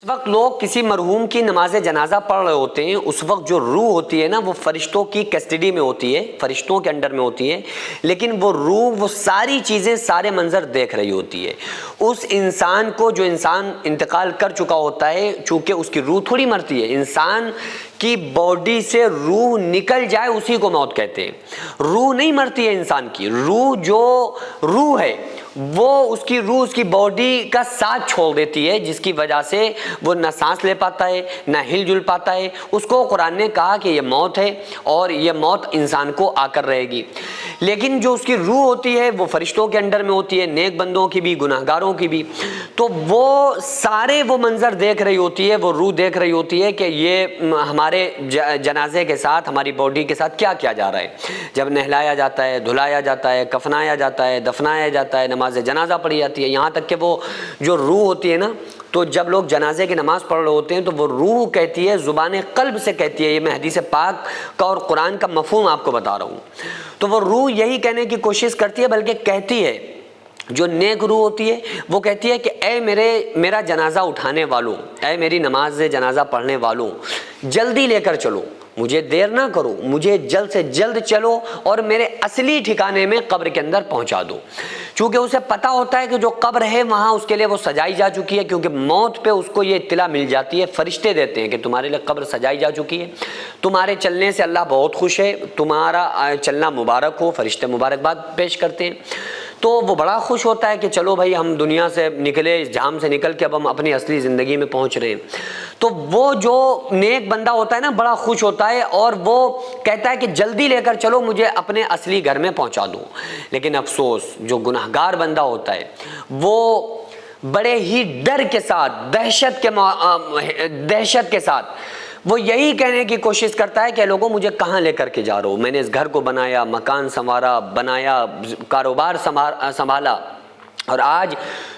اس وقت لوگ کسی مرحوم کی نماز جنازہ پڑھ رہے ہوتے ہیں، اس وقت جو روح ہوتی ہے نا وہ فرشتوں کی کسٹڈی میں ہوتی ہے، فرشتوں کے انڈر میں ہوتی ہے، لیکن وہ روح وہ ساری چیزیں سارے منظر دیکھ رہی ہوتی ہے۔ اس انسان کو، جو انسان انتقال کر چکا ہوتا ہے، چونکہ اس کی روح تھوڑی مرتی ہے، انسان کی باڈی سے روح نکل جائے اسی کو موت کہتے ہیں۔ روح نہیں مرتی ہے انسان کی، روح جو روح ہے وہ اس کی روح اس کی باڈی کا ساتھ چھوڑ دیتی ہے، جس کی وجہ سے وہ نہ سانس لے پاتا ہے نہ ہل جل پاتا ہے۔ اس کو قرآن نے کہا کہ یہ موت ہے اور یہ موت انسان کو آ کر رہے گی، لیکن جو اس کی روح ہوتی ہے وہ فرشتوں کے انڈر میں ہوتی ہے، نیک بندوں کی بھی گناہگاروں کی بھی، تو وہ سارے وہ منظر دیکھ رہی ہوتی ہے، وہ روح دیکھ رہی ہوتی ہے کہ یہ ہمارے جنازے کے ساتھ، ہماری باڈی کے ساتھ کیا کیا جا رہا ہے۔ جب نہلایا جاتا ہے، دھلایا جاتا ہے، کفنایا جاتا ہے، دفنایا جاتا ہے، نماز جنازہ پڑھی جاتی ہے، یہاں تک کہ وہ جو روح ہوتی ہے نا، تو جب لوگ جنازے کی نماز پڑھ رہے ہوتے ہیں تو وہ روح کہتی ہے، زبان قلب سے کہتی ہے، یہ میں حدیث پاک کا اور قرآن کا مفہوم آپ کو بتا رہا ہوں، تو وہ روح یہی کہنے کی کوشش کرتی ہے، بلکہ کہتی ہے، جو نیک روح ہوتی ہے وہ کہتی ہے کہ اے میرا جنازہ اٹھانے والوں، اے میری نماز جنازہ پڑھنے والوں، جلدی لے کر چلو، مجھے دیر نہ کرو، مجھے جلد سے جلد چلو اور میرے اصلی ٹھکانے میں قبر کے اندر پہنچا دو۔ چونکہ اسے پتا ہوتا ہے کہ جو قبر ہے وہاں اس کے لیے وہ سجائی جا چکی ہے، کیونکہ موت پہ اس کو یہ اطلاع مل جاتی ہے، فرشتے دیتے ہیں کہ تمہارے لیے قبر سجائی جا چکی ہے، تمہارے چلنے سے اللہ بہت خوش ہے، تمہارا چلنا مبارک ہو، فرشتے مبارکباد پیش کرتے ہیں۔ تو وہ بڑا خوش ہوتا ہے کہ چلو بھائی ہم دنیا سے نکلے، اس جہام سے نکل کے اب ہم اپنی اصلی زندگی میں پہنچ رہے ہیں۔ تو وہ جو نیک بندہ ہوتا ہے نا بڑا خوش ہوتا ہے اور وہ کہتا ہے کہ جلدی لے کر چلو، مجھے اپنے اصلی گھر میں پہنچا دو۔ لیکن افسوس، جو گناہگار بندہ ہوتا ہے وہ بڑے ہی ڈر کے ساتھ، دہشت کے ساتھ وہ یہی کہنے کی کوشش کرتا ہے کہ لوگوں مجھے کہاں لے کر کے جا رہے ہو، میں نے اس گھر کو بنایا، مکان سنوارا، بنایا، کاروبار سنبھالا، اور آج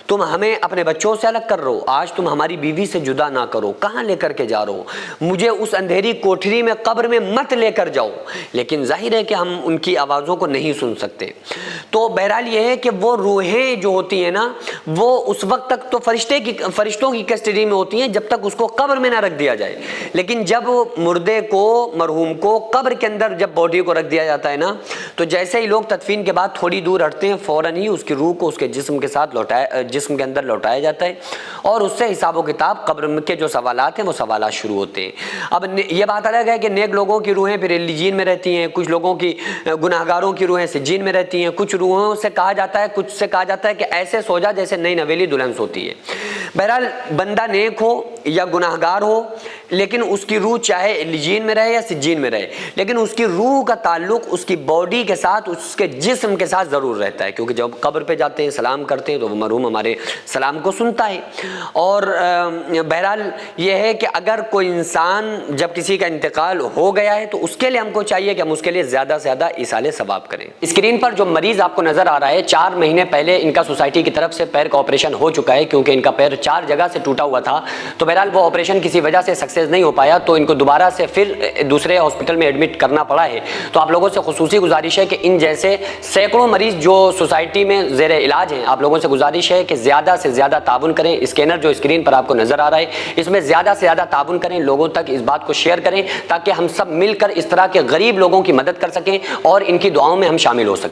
تم ہمیں اپنے بچوں سے الگ کر رہے ہو، آج تم ہماری بیوی سے جدا نہ کرو، کہاں لے کر کے جا رہے ہو، مجھے اس اندھیری کوٹھری میں قبر میں مت لے کر جاؤ۔ لیکن ظاہر ہے کہ ہم ان کی آوازوں کو نہیں سن سکتے۔ تو بہرحال یہ ہے کہ وہ روحیں جو ہوتی ہیں نا وہ اس وقت تک تو فرشتوں کی کسٹڈی میں ہوتی ہیں جب تک اس کو قبر میں نہ رکھ دیا جائے، لیکن جب مردے کو، مرحوم کو قبر کے اندر جب باڈی کو رکھ دیا جاتا ہے نا، تو جیسے ہی لوگ تدفین کے بعد تھوڑی دور ہٹتے ہیں، فوراً ہی اس کی روح کو اس کے جسم کے ساتھ جسم کے اندر لوٹایا جاتا ہے، اور اس سے حساب و کتاب قبر کے جو سوالات ہیں وہ سوالات شروع ہوتے ہیں۔ اب یہ بات الگ ہے کہ نیک لوگوں کی روحیں پھر علیین میں رہتی ہیں، کچھ لوگوں کی، گناہگاروں کی روحیں سجین میں رہتی ہیں، کچھ روحوں سے کہا جاتا ہے، کچھ سے کہا جاتا ہے کہ ایسے سو جا جیسے نئی نویلی دلہن سوتی ہے۔ بہرحال بندہ نیک ہو یا گناہگار ہو، لیکن اس کی روح چاہے علیین میں رہے یا سجین میں رہے، لیکن اس کی روح کا تعلق اس کی باڈی کے ساتھ، اس کے جسم کے ساتھ ضرور رہتا ہے، کیونکہ جب قبر پہ جاتے ہیں، سلام کرتے ہیں، تو وہ مرحوم ہمارے سلام کو سنتا ہے۔ اور بہرحال یہ ہے کہ اگر کوئی انسان جب کسی کا انتقال ہو گیا ہے تو اس کے لیے ہم کو چاہیے کہ ہم اس کے لیے زیادہ سے زیادہ ایصال ثواب کریں۔ اسکرین پر جو مریض آپ کو نظر آ رہا ہے، 4 مہینے پہلے ان کا سوسائٹی کی طرف سے پیر کا آپریشن ہو چکا ہے، کیونکہ ان کا پیر 4 جگہ سے ٹوٹا ہوا تھا، تو بہرحال وہ آپریشن کسی وجہ سے سکسیس نہیں ہو پایا، تو ان کو دوبارہ سے پھر دوسرے ہاسپٹل میں ایڈمٹ کرنا پڑا ہے۔ تو آپ لوگوں سے خصوصی گزارش ہے کہ ان جیسے سینکڑوں مریض جو سوسائٹی میں زیر علاج ہیں، آپ لوگوں سے گزارش ہے کہ زیادہ سے زیادہ تعاون کریں۔ اسکینر جو اسکرین پر آپ کو نظر آ رہا ہے، اس میں زیادہ سے زیادہ تعاون کریں، لوگوں تک اس بات کو شیئر کریں، تاکہ ہم سب مل کر اس طرح کے غریب لوگوں کی مدد کر سکیں اور ان کی دعاؤں میں ہم شامل ہو سکیں۔